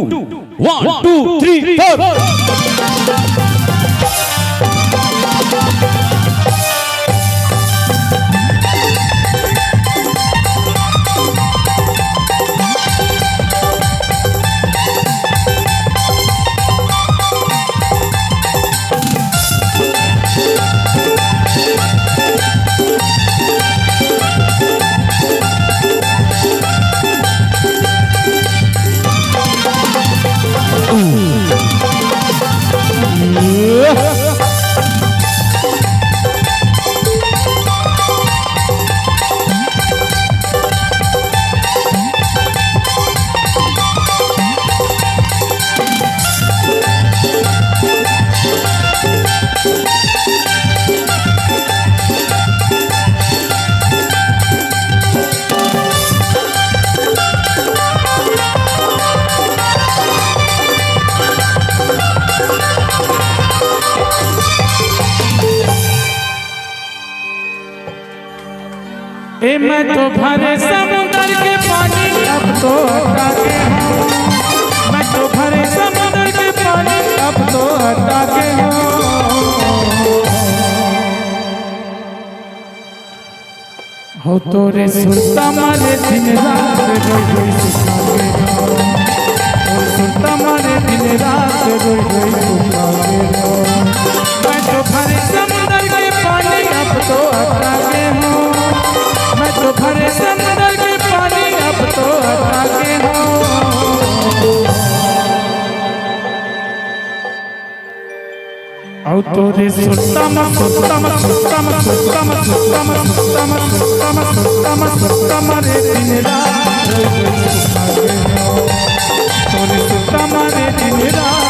1 2 3 4 मैं तो भरे समुद्र के पानी अब तो हटा के हूँ। मैं तो भरे समुद्र के पानी अब तो हटा के हूँ। हो तोरे सुरता मारे दिन रात रोई रोई सुखावे हो। हो सुरता मारे दिन रात रोई रोई सुखावे हो। मैं तो भरे समुद्र के पानी अब तो हटा के हूँ। मैं तो भरे समुद्र के पानी अब तो हटा के हूँ। औ तोरे सुतम सुतम सुतम सुतम सुतम सुतम सुतम सुतम सुतम रे दिन रात तोरे सुतम रे दिन रात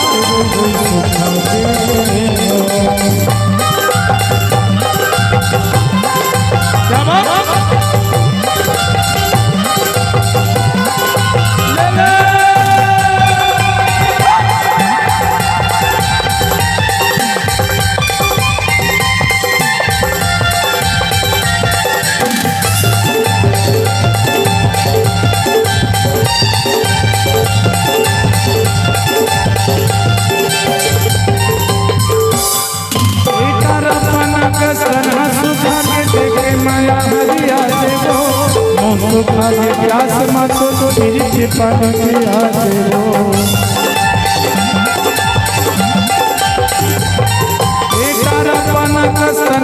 खाली प्यास मत तो मेरी पानी पिया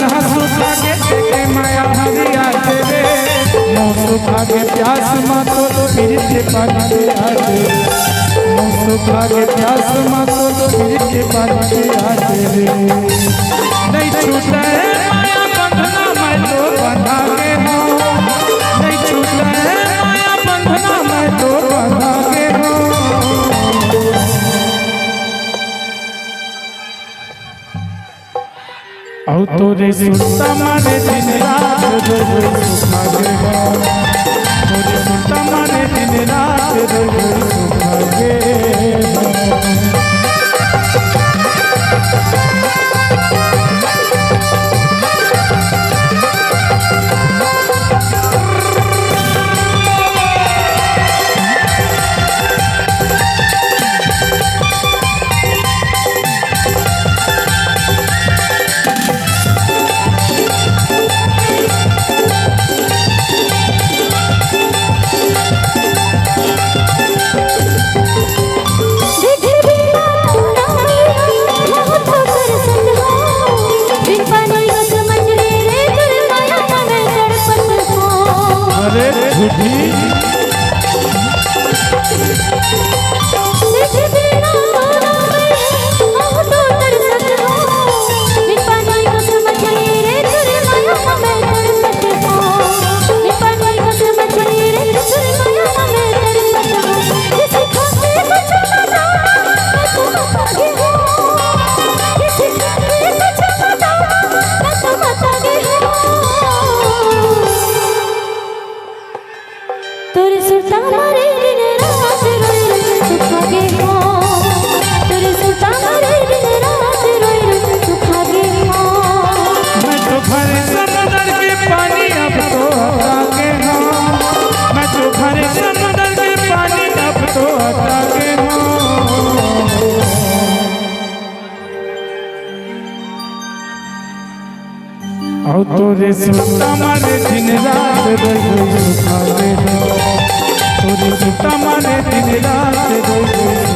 दे माया हरिया दे सुखा के प्यास मत तो मेरी पानी पिया दे सुखा के प्यास मत तो मेरी पानी पिया दे नहीं छूटे माया बंधना मैं तो बंधा के हूँ। नहीं छूटा है माया बंधना मैं तो बंधा के हूँ। औ तोरे सुरता मारे दिन रात रोई सुखावे हो। तोरे सुरता मारे दिन रात रोई सुखावे हो। आओ तोरे सुता माने दिन रात रोई रोई सुखावे तोरे सुता माने दिन रात रोई रोई